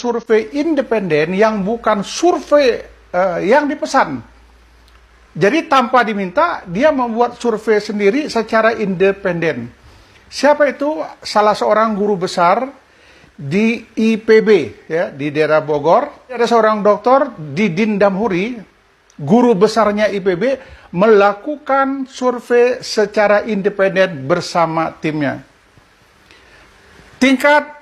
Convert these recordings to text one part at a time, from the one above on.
survei independen yang bukan survei yang dipesan. Jadi tanpa diminta, dia membuat survei sendiri secara independen. Siapa itu? Salah seorang guru besar di IPB, ya, di daerah Bogor. Ada seorang dokter, Didin Damhoeri, guru besarnya IPB, melakukan survei secara independen bersama timnya. Tingkat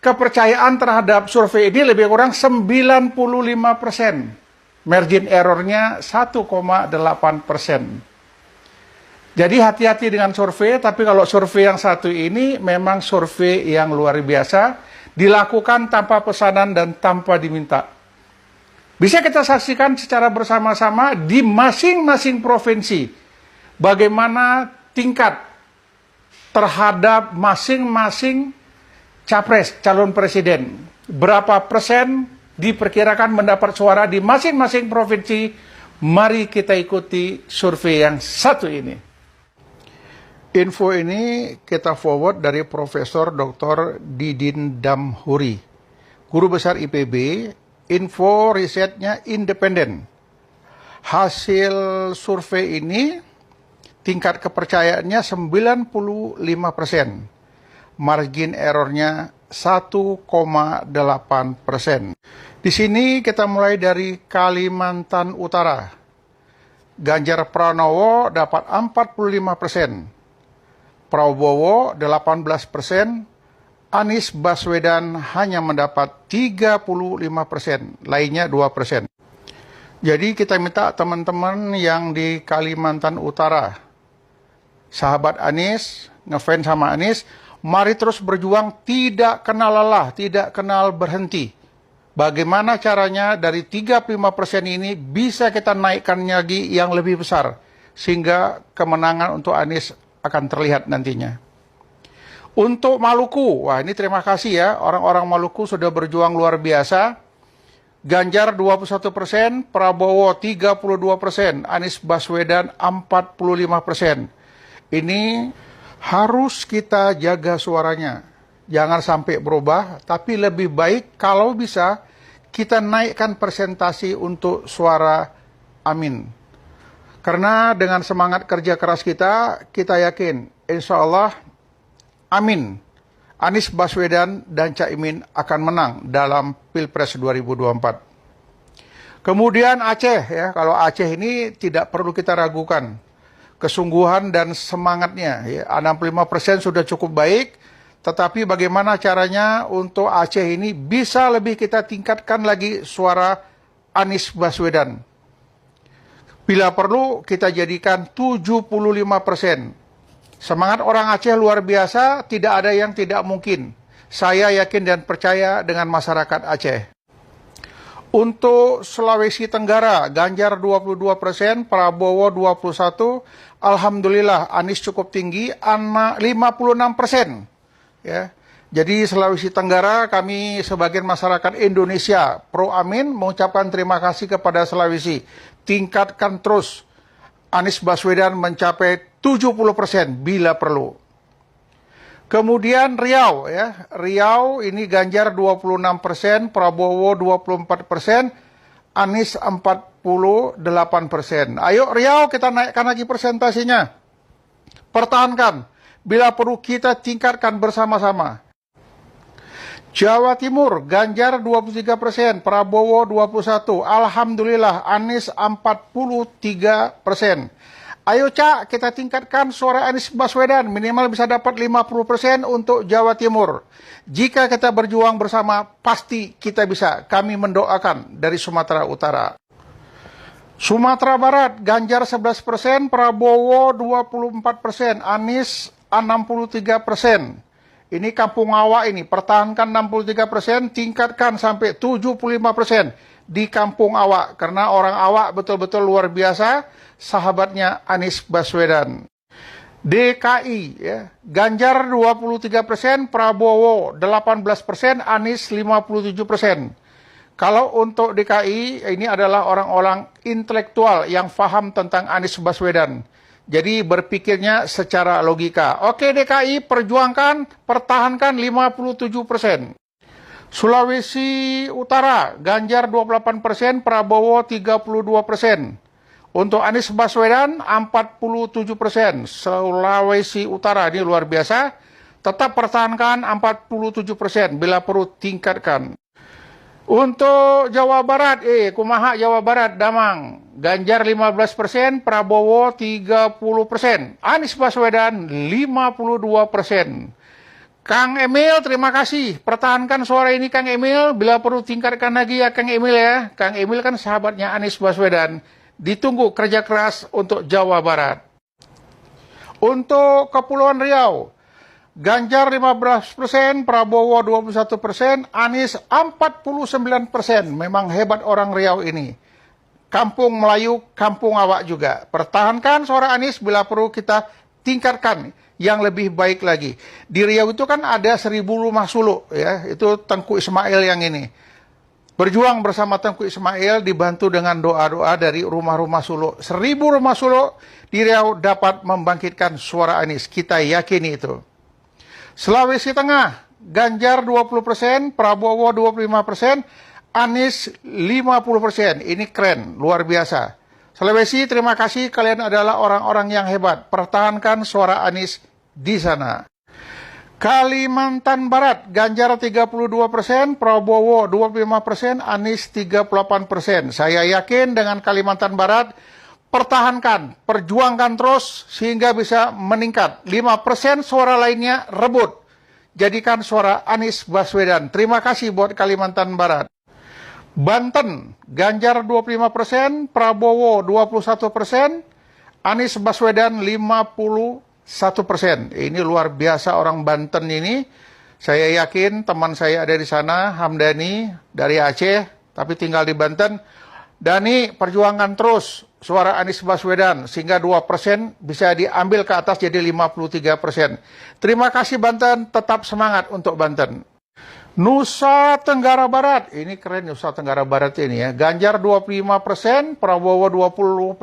kepercayaan terhadap survei ini lebih kurang 95%. Margin errornya 1,8%. Jadi hati-hati dengan survei, tapi kalau survei yang satu ini memang survei yang luar biasa, dilakukan tanpa pesanan dan tanpa diminta. Bisa kita saksikan secara bersama-sama di masing-masing provinsi, bagaimana tingkat terhadap masing-masing capres, calon presiden. Berapa persen diperkirakan mendapat suara di masing-masing provinsi. Mari kita ikuti survei yang satu ini. Info ini kita forward dari Profesor Dr. Didin Damhoeri, guru besar IPB. Info risetnya independen. Hasil survei ini tingkat kepercayaannya 95%. Margin errornya 1,8%. Di sini kita mulai dari Kalimantan Utara. Ganjar Pranowo dapat 45%. Prabowo 18%, Anies Baswedan hanya mendapat 35%, lainnya 2%. Jadi kita minta teman-teman yang di Kalimantan Utara, sahabat Anies, ngefans sama Anies, mari terus berjuang, tidak kenal lelah, tidak kenal berhenti. Bagaimana caranya dari 35% ini bisa kita naikkan lagi yang lebih besar, sehingga kemenangan untuk Anies akan terlihat nantinya. Untuk Maluku, wah ini terima kasih ya, orang-orang Maluku sudah berjuang luar biasa. Ganjar 21%, Prabowo 32%, Anies Baswedan 45%. Ini harus kita jaga suaranya. Jangan sampai berubah, tapi lebih baik kalau bisa kita naikkan persentasi untuk suara amin. Karena dengan semangat kerja keras kita yakin, insya Allah, amin, Anies Baswedan dan Caimin akan menang dalam Pilpres 2024. Kemudian Aceh, ya, kalau Aceh ini tidak perlu kita ragukan. Kesungguhan dan semangatnya, ya, 65% sudah cukup baik, tetapi bagaimana caranya untuk Aceh ini bisa lebih kita tingkatkan lagi suara Anies Baswedan. Bila perlu kita jadikan 75%. Semangat orang Aceh luar biasa, tidak ada yang tidak mungkin. Saya yakin dan percaya dengan masyarakat Aceh. Untuk Sulawesi Tenggara, Ganjar 22%, Prabowo 21%, Alhamdulillah Anies cukup tinggi, 56%. Ya. Jadi Sulawesi Tenggara, kami sebagian masyarakat Indonesia pro amin mengucapkan terima kasih kepada Sulawesi. Tingkatkan terus Anies Baswedan mencapai 70% bila perlu. Kemudian Riau, ya, Riau ini Ganjar 26%, Prabowo 24%, Anies 48%. Ayo Riau kita naikkan lagi persentasinya. Pertahankan, bila perlu kita tingkatkan bersama-sama. Jawa Timur, Ganjar 23%, Prabowo 21%, Alhamdulillah Anies 43%. Ayo Cak, kita tingkatkan suara Anies Baswedan, minimal bisa dapat 50% untuk Jawa Timur. Jika kita berjuang bersama, pasti kita bisa. Kami mendoakan dari Sumatera Utara. Sumatera Barat, Ganjar 11%, Prabowo 24%, Anies 63%. Ini Kampung Awak ini, pertahankan 63%, tingkatkan sampai 75% di Kampung Awak. Karena orang Awak betul-betul luar biasa, sahabatnya Anies Baswedan. DKI, ya, Ganjar 23%, Prabowo 18%, Anies 57%. Kalau untuk DKI, ini adalah orang-orang intelektual yang paham tentang Anies Baswedan. Jadi berpikirnya secara logika. Oke DKI, perjuangkan, pertahankan 57%. Sulawesi Utara, Ganjar 28%, Prabowo 32%. Untuk Anies Baswedan 47%. Sulawesi Utara ini luar biasa. Tetap pertahankan 47%, bila perlu tingkatkan. Untuk Jawa Barat, kumaha Jawa Barat, Damang. Ganjar 15%, Prabowo 30%. Anies Baswedan 52%. Kang Emil, terima kasih. Pertahankan suara ini Kang Emil. Bila perlu tingkatkan lagi ya Kang Emil ya. Kang Emil kan sahabatnya Anies Baswedan. Ditunggu kerja keras untuk Jawa Barat. Untuk Kepulauan Riau, Ganjar 15%, Prabowo 21%, Anies 49%. Memang hebat orang Riau ini. Kampung Melayu, kampung awak juga. Pertahankan suara Anies, bila perlu kita tingkatkan yang lebih baik lagi. Di Riau itu kan ada 1000 rumah suluk, ya. Itu Tengku Ismail yang ini. Berjuang bersama Tengku Ismail, dibantu dengan doa-doa dari rumah-rumah suluk. 1000 rumah suluk di Riau dapat membangkitkan suara Anies. Kita yakini itu. Sulawesi Tengah, Ganjar 20%, Prabowo 25%, Anies 50%. Ini keren, luar biasa. Sulawesi, terima kasih, kalian adalah orang-orang yang hebat. Pertahankan suara Anies di sana. Kalimantan Barat, Ganjar 32%, Prabowo 25%, Anies 38%. Saya yakin dengan Kalimantan Barat, pertahankan, perjuangkan terus sehingga bisa meningkat. 5% suara lainnya rebut. Jadikan suara Anies Baswedan. Terima kasih buat Kalimantan Barat. Banten, Ganjar 25%, Prabowo 21%, Anies Baswedan 51%. Ini luar biasa orang Banten ini. Saya yakin teman saya ada di sana, Hamdani dari Aceh, tapi tinggal di Banten. Dani, perjuangkan terus suara Anies Baswedan, sehingga 2% bisa diambil ke atas jadi 53%. Terima kasih Banten, tetap semangat untuk Banten. Nusa Tenggara Barat, ini keren Nusa Tenggara Barat ini ya. Ganjar 25%, Prabowo 20%,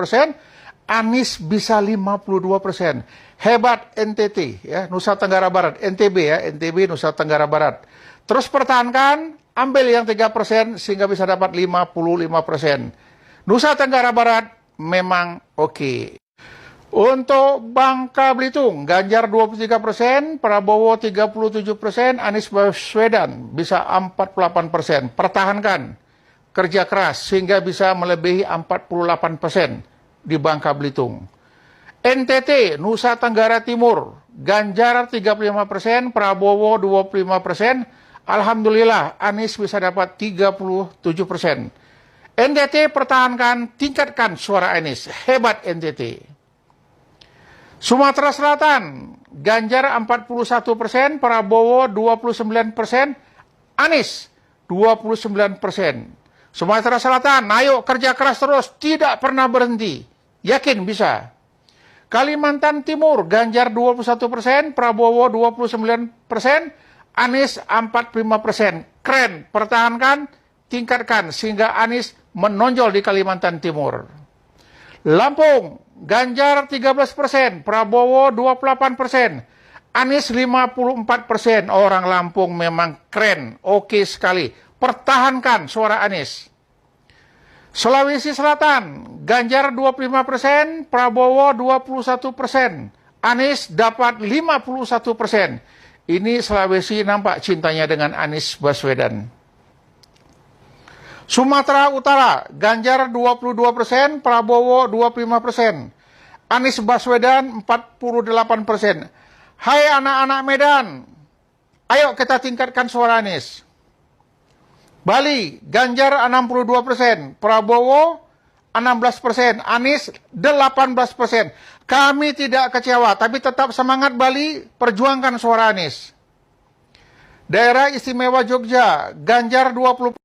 Anies bisa 52%. Hebat NTT ya, Nusa Tenggara Barat, NTB ya, NTB Nusa Tenggara Barat. Terus pertahankan, ambil yang 3% sehingga bisa dapat 55%. Nusa Tenggara Barat memang oke. Untuk Bangka Belitung, Ganjar 23%, Prabowo 37%, Anies Baswedan bisa 48%. Pertahankan, kerja keras sehingga bisa melebihi 48% di Bangka Belitung. NTT, Nusa Tenggara Timur, Ganjar 35%, Prabowo 25%, Alhamdulillah Anies bisa dapat 37%. NTT pertahankan, tingkatkan suara Anies. Hebat NTT. Sumatera Selatan, Ganjar 41%, Prabowo 29%, Anies 29%. Sumatera Selatan, ayo kerja keras terus, tidak pernah berhenti. Yakin bisa. Kalimantan Timur, Ganjar 21%, Prabowo 29%, Anies 45%. Keren, pertahankan, tingkatkan, sehingga Anies menonjol di Kalimantan Timur. Lampung, Ganjar 13%, Prabowo 28%, Anies 54%. Orang Lampung memang keren, oke sekali. Pertahankan suara Anies. Sulawesi Selatan, Ganjar 25%, Prabowo 21%, Anies dapat 51%. Ini Sulawesi nampak cintanya dengan Anies Baswedan. Sumatera Utara, Ganjar 22%, Prabowo 25%, Anies Baswedan 48%. Hai anak-anak Medan, ayo kita tingkatkan suara Anies. Bali, Ganjar 62%, Prabowo 16%, Anies 18%. Kami tidak kecewa, tapi tetap semangat Bali, perjuangkan suara Anies. Daerah Istimewa Jogja, Ganjar 20%.